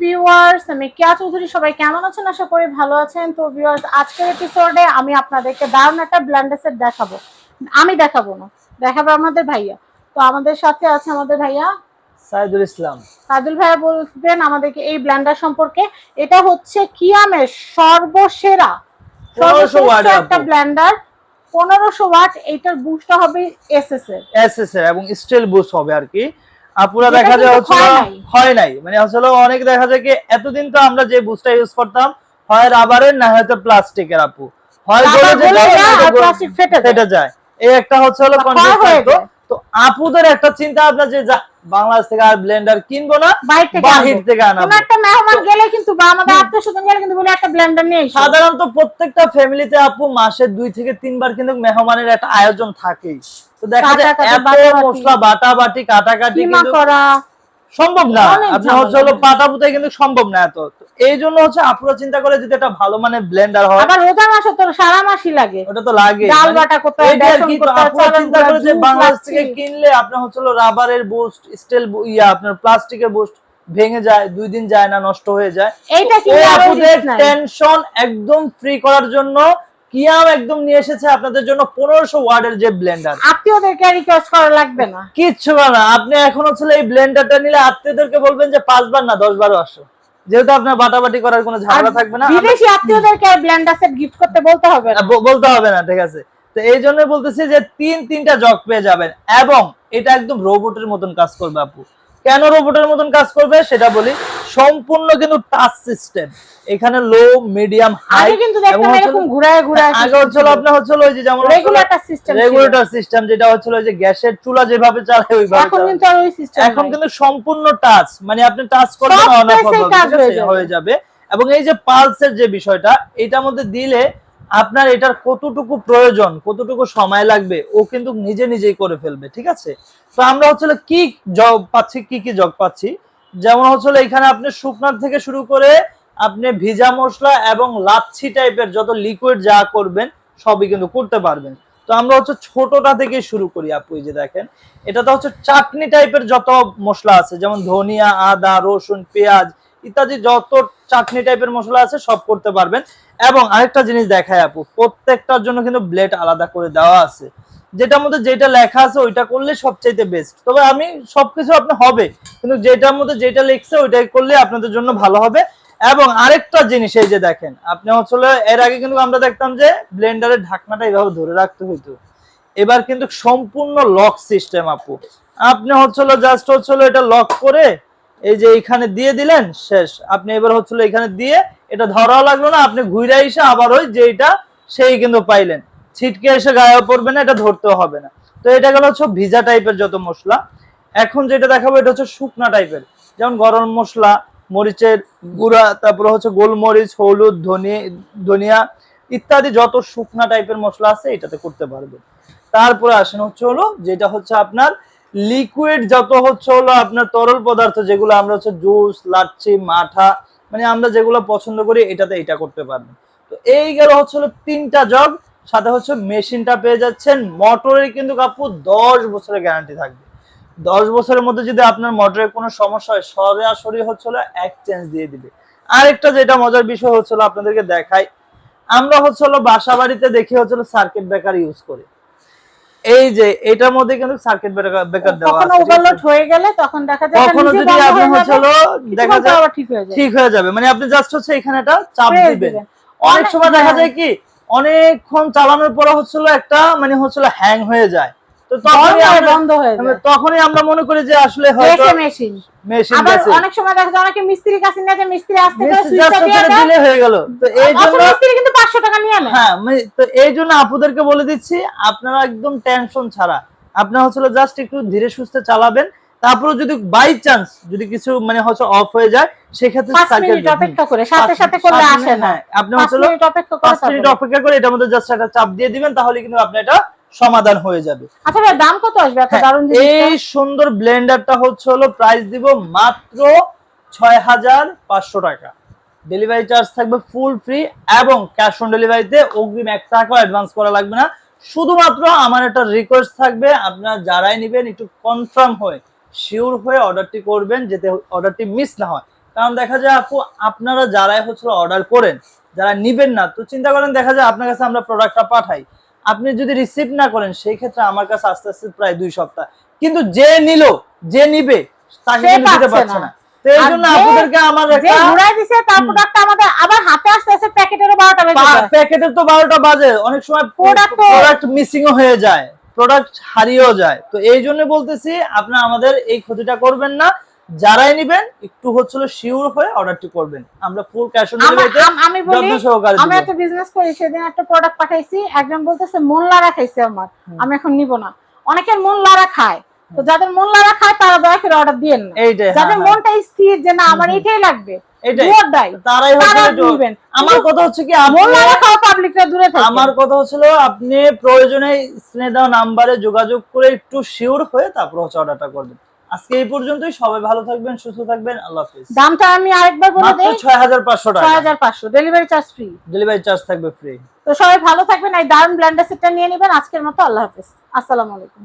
Viewers, আমি কেয়া চৌধুরী। সবাই কেমন আছেন? আশা করি ভালো আছেন। তো ভিউয়ার্স, আজকের এপিসোডে আমি আপনাদেরকে দারুণ একটা ব্লেন্ডার সেট দেখাবো। আমি দেখাবো না, দেখাবো আমাদের ভাইয়া। তো আমাদের সাথে আছে আমাদের ভাইয়া সাইদুল ইসলাম। সাইদুল ভাইয়া বলবেন আমাদেরকে এই ব্লেন্ডার সম্পর্কে। এটা হচ্ছে কিয়ামের সর্বসেরা একটা ব্লেন্ডার, 1500 ওয়াট। এইটার বুস্টটা হবে এসএস এর এবং স্টিল বুস্ট হবে আর কি। আপুরা দেখা যায় হচ্ছে হয় নাই, মানে আসলে অনেক দেখা যায় কি এতদিন তো আমরা যে বুস্টটা ইউজ করতাম হয় রাবারের না হয়তো প্লাস্টিকের, আপু হয় গলে যায় প্লাস্টিক ফেটে যায়। এই একটা হচ্ছে হলো কনসেপ্ট। তো আপুদের একটা চিন্তা ভাবনা যে বাংলাদেশ থেকে আর ব্লেন্ডার কিনবো না, বাহির থেকে আনাবো। কোন একটা মেহমান গেলে কিন্তু বা আমাদের আত্মীয়স্বজন গেলে কিন্তু বলে একটা ব্লেন্ডার নিয়ে এসো। সাধারণত প্রত্যেকটা ফ্যামিলিতে আপু মাসে 2 থেকে 3 বার কিন্তু মেহমানের একটা আয়োজন থাকেই। তো দেখা যায় এত মশলা বাটাবাটি কাটাকাটি কিন্তু সম্ভব না, আপনি হচ্ছে হলো পাটাপুতাই কিন্তু সম্ভব না এত। এই জন্য হচ্ছে আপুরা চিন্তা করে যদি একটা ভালো মানে ব্লেন্ডার হয়। আবার রোজা মাসে তো সারা মাসই লাগে, ওটা তো লাগে, ডাল বাটা করতে হয়, বেসন করতে হয়। আপুরা চিন্তা করে যে বাংলাদেশ থেকে কিনলে আপনার হচ্ছে হলো রাবারের বুস্ট, স্টিল আপনার প্লাস্টিকের বুস্ট ভেঙে যায়, 2 দিন যায় না, নষ্ট হয়ে যায়। এইটা কি আপুদের টেনশন একদম ফ্রি করার জন্য কিয়াম একদম নিয়ে এসেছে আপনাদের জন্য 1500 ওয়াটের যে ব্লেন্ডার। আত্মীয়দেরকে রিকোয়েস্ট করা লাগবে না, কিচ্ছু না। আপনি এখন হচ্ছে এই ব্লেন্ডারটা নিলে আত্মীয়দেরকে বলবেন যে 5 বার না 10 বারও আসো, যেহেতু আপনার বাটাবাটি করার কোনো ঝামেলা থাকবে না। বিদেশি আত্মীয়দেরকে ব্লেন্ডার সেট গিফট করতে বলতে হবে না, ঠিক আছে। তো এই জন্য বলতেছি যে 3টা জগ পেয়ে যাবেন এবং এটা একদম রোবটের মতন কাজ করবে আপু। কেন রোবটের মতন কাজ করবে সেটা বলি। সম্পূর্ণ কিন্তু টাচ সিস্টেম, এখানে লো মিডিয়াম হাই কিন্তু দেখতে এরকম ঘুরায় ঘুরায়। আগে হচ্ছে আপনার হচ্ছে ওই যে যেমন রেগুলেটর সিস্টেম, যেটা হচ্ছে ওই যে গ্যাসের চুলা যেভাবে চালায় ওইভাবে। এখন কিন্তু আর ওই সিস্টেম, এখন কিন্তু সম্পূর্ণ টাচ, মানে আপনি টাচ করবেন অন অফ হয়ে যাবে। এবং এই যে পালসের যে বিষয়টা, এটার মধ্যে দিলে আপনার এটার কতটুকু প্রয়োজন, কতটুকু সময় লাগবে ও কিন্তু নিজে নিজেই করে ফেলবে, ঠিক আছে। তো আমরা হচ্ছে কি জগ পাচ্ছি, কি জগ পাচ্ছি, যেমন হচ্ছে এখানে আপনি শুকনার থেকে শুরু করে আপনি ভিজা মশলা এবং লাচ্ছি টাইপের যত লিকুইড যা করবেন সবই কিন্তু করতে পারবেন। তো আমরা হচ্ছে ছোটটা থেকে শুরু করি আপু। এই যে দেখেন, এটাতে হচ্ছে চাটনি টাইপের যত মশলা আছে, যেমন ধনিয়া, আদা, রসুন, পেঁয়াজ ইত্যাদি যত চাটনি টাইপের মশলা আছে সব করতে পারবেন। এবং আরেকটা জিনিস দেখায় আপু, প্রত্যেকটার জন্য কিন্তু ব্লেড আলাদা করে দেওয়া আছে, যেটার মধ্যে যেটা লেখা আছে ওইটা করলে সবচাইতে বেস্ট। তবে আমি সবকিছু আপনার হবে, কিন্তু যেটার মধ্যে যেটা লিখছে ওইটাই করলে আপনাদের জন্য ভালো হবে। এবং আরেকটা জিনিস, এই যে দেখেন, আপনি হচ্ছে এর আগে কিন্তু আমরা দেখতাম যে ব্লেন্ডারের ঢাকনাটা এইভাবে ধরে রাখতে হইতো, এবার কিন্তু সম্পূর্ণ লক সিস্টেম আপু। আপনি হচ্ছে জাস্ট হচ্ছে এটা লক করে এই যে এখানে দিয়ে দিলেন, শেষ। আপনি এবার হচ্ছে এখানে দিয়ে এটা ধরাও লাগলো না, আপনি ঘুরে এসে আবার ওই যে এটা সেই কিন্তু পাইলেন, ছিটকে এসে গায়ে পড়বে না, এটা ধরতেও হবে না। তো এটা গেল হচ্ছে ভিজা টাইপের যত মশলা। এখন যেটা দেখাবো এটা হচ্ছে শুকনা টাইপের, যেমন গরম মশলা, মরিচের গুঁড়া, তারপরে হচ্ছে গোলমরিচ, হলুদ, ধনিয়া ইত্যাদি যত শুকনা টাইপের মশলা আছে এটাতে করতে পারবে। তারপরে আসেন হচ্ছে যেটা হচ্ছে আপনার লিকুইড যত হচ্ছে আপনার তরল পদার্থ, যেগুলো আমরা হচ্ছে জুস, লাচ্ছি, মাঠা, মানে আমরা যেগুলো পছন্দ করি এটাতে এটা করতে পারবেন। তো এই গেল হচ্ছে 3টা জগ, সাথে হচ্ছে মেশিনটা পেয়ে যাচ্ছেন। মোটরের কিন্তু আপু 10 বছরের গ্যারান্টি থাকবে। 10 বছরের মধ্যে যদি আপনার মোটরের কোনো সমস্যা হয় সরাসরি হচ্ছে এক্সচেঞ্জ দিয়ে দিবে। আরেকটা যেটা মজার বিষয় হচ্ছে আপনাদেরকে দেখাই, আমরা হচ্ছে বাসা বাড়িতে দেখি হচ্ছে সার্কিট ব্রেকার ইউজ করি। এই যে এটার মধ্যে কিন্তু সার্কিট ব্রেকার দেওয়া আছে, ওভারলোড হয়ে গেলে তখন দেখা যায় কখনো যদি আপনি হচ্ছে দেখা যায় ঠিক হয়ে যাবে, মানে আপনি জাস্ট হচ্ছে এখানে একটা চাপ দিবেন। অনেক সময় দেখা যায় কি অনেকক্ষণ চালানোর পরে হচ্ছে একটা মানে হচ্ছে হ্যাং হয়ে যায়, তো তখনই আমরা মনে করি যে আসলে হয়তো মেশিন। আবার অনেক সময় দেখা যায় অনেকে মিস্ত্রির কাছে নিয়ে যায়, মিস্ত্রি আসতে করে সুইচটা দিয়ে দিলে হয়ে গেল। তো এই জন্য মিস্ত্রি কিন্তু 500 টাকা নিয়ে নেয়। হ্যাঁ, তো এই জন্য আপুদেরকে বলে দিচ্ছি, আপনারা একদম টেনশন ছাড়া আপনারা হচ্ছে জাস্ট একটু ধীরে সুস্থে চালাবেন। তারপরে যদি বাই চান্স যদি কিছু মানে হচ্ছে অফ হয়ে যায়, সেক্ষেত্রে 5 মিনিট অপেক্ষা করে সাথে সাথে করলে আসে না, আপনি হচ্ছে 5 মিনিট অপেক্ষা করে এটার মধ্যে জাস্ট একটা চাপ দিয়ে দিবেন, তাহলে কিন্তু আপনি এটা সমাধান হয়ে যাবে। আচ্ছা ভাই, দাম কত আসবে এত দারুণ জিনিসটা? এই সুন্দর ব্লেন্ডারটা হচ্ছে প্রাইস দিব মাত্র 6500 টাকা। ডেলিভারি চার্জ থাকবে ফুল ফ্রি এবং ক্যাশ অন ডেলিভারিতে অগ্রিম 1 টাকাও অ্যাডভান্স করা লাগবে না। শুধুমাত্র আমার একটা রিকোয়েস্ট থাকবে, আপনারা যারাই নেবেন একটু কনফার্ম হয়ে শিওর হয়ে অর্ডারটি করবেন, যাতে অর্ডারটি মিস না হয়। কারণ দেখা যায় আপু আপনারা যারাই হচ্ছে অর্ডার করেন, যারা নিবেন না, তো চিন্তা করেন দেখা যায় আপনার কাছে আমরা প্রোডাক্টটা পাঠাই, আপনি যদি রিসিভ না করেন সেই ক্ষেত্রে আমার কাছে আস্তে আস্তে প্রায় 2 সপ্তাহ, কিন্তু যে নিল, যে নিবে তাকে কিন্তু দিতে পারছে না। তো এই জন্য আপনাদেরকে আমার যে ঘুরাই দিছে তার প্রোডাক্টটা আমাদের আবার হাতে আসতে আসতে প্যাকেটেরও 12টা বেজে যায়, প্যাকেটের তো 12টা বাজে, অনেক সময় প্রোডাক্ট মিসিং হয়ে যায়, প্রোডাক্ট হারিয়েও যায়। তো এই জন্য বলতেছি আপনারা আমাদের এই ক্ষতিটা করবেন না, যারাই নেবেন একটু হচ্ছিল শিওর হয়ে অর্ডারটি করবেন, আমরা ফুল ক্যাশ অন ডেলিভারিতে আমি বলি যত্ন সহকারে আমি একটা বিজনেস করি, সেদিন একটা প্রোডাক্ট পাঠাইছি, একজন বলতেছে মন লারা খাইছে আমার, আমি এখন নিব না। অনেকের মন লারা খায়, তো যাদের মন লারা খায় তারা দয়া করে অর্ডার দিয়েন না, যাদের মনটা স্থির যে না আমার এটাই লাগবে তারাই হচ্ছে। আমার কথা হচ্ছে কি মন লারা খাওয়া পাবলিকরা দূরে থাকে। আমার কথা হচ্ছিল আপনি প্রয়োজনে স্ক্রিনে দেওয়া নাম্বারে যোগাযোগ করে একটু শিওর হয়ে তারপর হচ্ছে অর্ডারটা করবেন। আজকে এই পর্যন্তই, সবাই ভালো থাকবেন, সুস্থ থাকবেন, আল্লাহ হাফেজ। দামটা আমি আরেকবার বলে দেই, 6500 টাকা, 6500, delivery charge free, delivery charge থাকবে ফ্রি। তো সবাই ভালো থাকবেন, এই দারুন ব্লেন্ডার সেটটা নিয়ে নেবেন। আজকের মতো আল্লাহ হাফেজ, আসসালামু আলাইকুম।